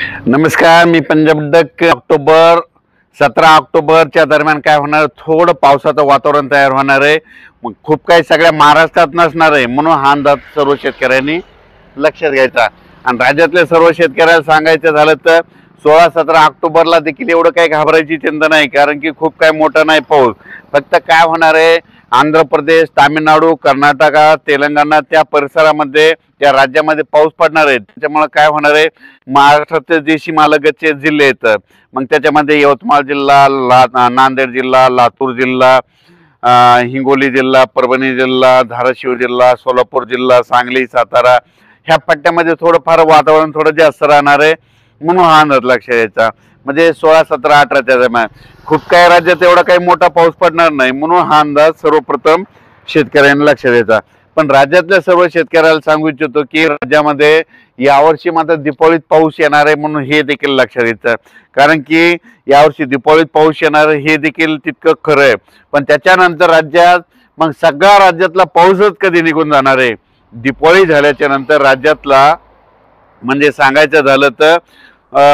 नमस्कार, मी पंजाब डक। 17 ऑक्टोबरच्या दरम्यान काय होणार, थोडं पावसाचं वातावरण तयार होणार आहे। मग खूप काही सगळ्या महाराष्ट्रात नसणार आहे, म्हणून हा अंदाज सर्व शेतकऱ्यांनी लक्षात घ्यायचा। आणि राज्यातले सर्व शेतकऱ्यांना सांगायचं झालं तर 16-17 ऑक्टोबरला देखील एवढं काही घाबरायची चिंता नाही, कारण की खूप काही मोठा नाही पाऊस। फक्त काय होणार आहे, आंध्र प्रदेश, तामिळनाडू, कर्नाटक, तेलंगणा त्या परिसरामध्ये त्या राज्यामध्ये पाऊस पडणार आहे। त्याच्यामुळे काय होणार आहे, महाराष्ट्राचे जे सीमालगतचे जिल्हे आहेत, मग त्याच्यामध्ये यवतमाळ जिल्हा, नांदेड जिल्हा, लातूर जिल्हा, हिंगोली जिल्हा, परभणी जिल्हा, धाराशिव जिल्हा, सोलापूर जिल्हा, सांगली, सातारा ह्या पट्ट्यामध्ये थोडंफार वातावरण थोडं जास्त राहणार आहे, म्हणून हा अंदाज लक्षात यायचा। म्हणजे 16, 17, 18च्या दरम्यान खूप काही राज्यात एवढा काही मोठा पाऊस पडणार नाही, म्हणून हा अंदाज सर्वप्रथम शेतकऱ्यांना लक्षात द्यायचा। पण राज्यातल्या सर्व शेतकऱ्याला सांगू इच्छितो की राज्यामध्ये यावर्षी मात्र दीपावलीत पाऊस येणार आहे, म्हणून हे देखील लक्षात घ्यायचं। कारण की यावर्षी दीपावलीत पाऊस येणार हे देखील तितकं खरं आहे, पण त्याच्यानंतर राज्यात मग सगळ्या राज्यातला पाऊसच कधी निघून जाणार आहे। दीपावली झाल्याच्या नंतर राज्यातला म्हणजे सांगायचं झालं तर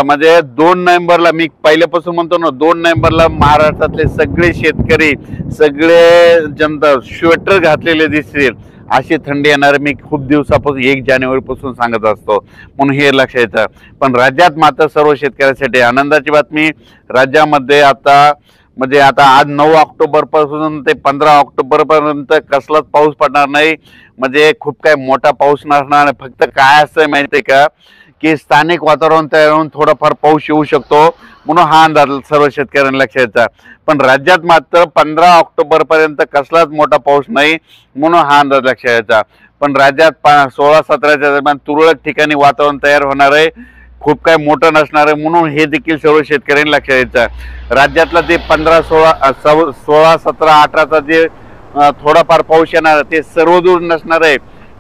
म्हणजे 2 नोव्हेंबरला, मी पहिल्यापासून म्हणतो ना, 2 नोव्हेंबरला महाराष्ट्रातले सगळे शेतकरी, सगळे जनता स्वेटर घातलेले दिसतील, अशी थंडी येणार मी खूप दिवसापासून 1 जानेवारीपासून सांगत असतो, म्हणून हे लक्षात येतं। पण राज्यात मात्र सर्व शेतकऱ्यांसाठी आनंदाची बातमी, राज्यामध्ये आता म्हणजे आता आज 9 ऑक्टोबरपासून ते 15 ऑक्टोबरपर्यंत कसलाच पाऊस पडणार नाही। म्हणजे खूप काही मोठा पाऊस नसणार, फक्त काय असं माहिती आहे का की स्थानिक वातावरण तयार होऊन थोडाफार पाऊस येऊ शकतो, म्हणून हा अंदाज सर्व शेतकऱ्यांना लक्षात यायचा। पण राज्यात मात्र 15 ऑक्टोबरपर्यंत कसलाच मोठा पाऊस नाही, म्हणून हा अंदाज लक्षात यायचा। पण राज्यात 16-17च्या दरम्यान तुरळक ठिकाणी वातावरण तयार होणार आहे, खूप काही मोठं नसणार आहे, म्हणून हे देखील सर्व शेतकऱ्यांनी लक्षात यायचं। राज्यातला ते 15, 16, 17, 18चा जे थोडाफार पाऊस येणार ते सर्वदूर नसणार आहे,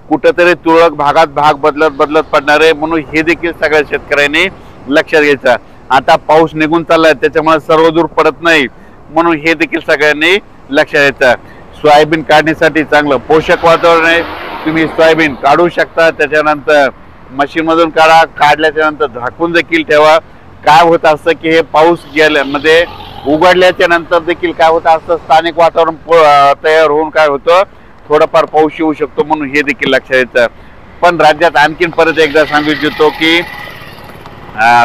कुठेतरी तुरळक भागात भाग बदलत पडणार आहे, म्हणून हे देखील सगळ्या शेतकऱ्यांनी लक्षात घ्यायचं। आता पाऊस निघून चाललाय, त्याच्यामुळे सर्वदूर पडत नाही, म्हणून हे देखील सगळ्यांनी लक्षात घ्यायचं। सोयाबीन काढणीसाठी चांगलं पोषक वातावरण आहे, तुम्ही सोयाबीन काढू शकता। त्याच्यानंतर मशीनमधून काढा, काढल्याच्या नंतर झाकून देखील ठेवा। काय होत असतं की हे पाऊस गेल्यामध्ये उघडल्याच्या नंतर देखील काय होत असतं, स्थानिक वातावरण तयार होऊन काय होतं, थोडाफार पाऊस येऊ शकतो, म्हणून हे देखील लक्षात येतं। पण राज्यात आणखीन परत एकदा सांगू इच्छितो की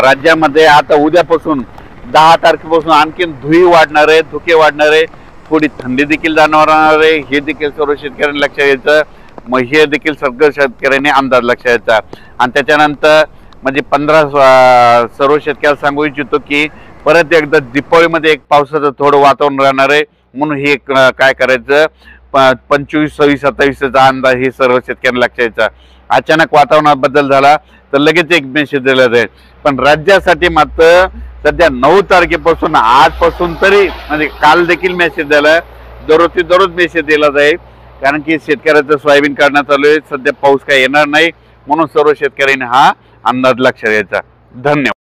राज्यामध्ये आता उद्यापासून 10 तारखेपासून आणखीन धुके वाढणार आहे, थोडी थंडी देखील जाणवणार आहे, हे देखील सर्व शेतकऱ्यांनी लक्षात घ्यायचं। मग हे देखील सगळ्या शेतकऱ्यांनी अंदाज लक्षात घ्यायचा। आणि त्याच्यानंतर म्हणजे 15 सर्व शेतकऱ्याला सांगू इच्छितो की परत एकदा दीपावलीमध्ये एक पावसाचं थोडं वातावरण राहणार आहे, म्हणून हे काय करायचं, 25, 26, 27चा अंदाज हे सर्व शेतकऱ्यांना लक्षात यायचा। अचानक वातावरणात बदल झाला तर लगेच एक मेसेज दिला जाईल। पण राज्यासाठी मात्र सध्या 9 तारखेपासून आजपासून तरी म्हणजे काल देखील मेसेज दिला, दररोज मेसेज दिला जाईल, कारण की शेतकऱ्याचं सोयाबीन काढणं चालू आहे, सध्या पाऊस काही येणार नाही, म्हणून सर्व शेतकऱ्यांनी हा अंदाज लक्षात घ्यायचा। धन्यवाद।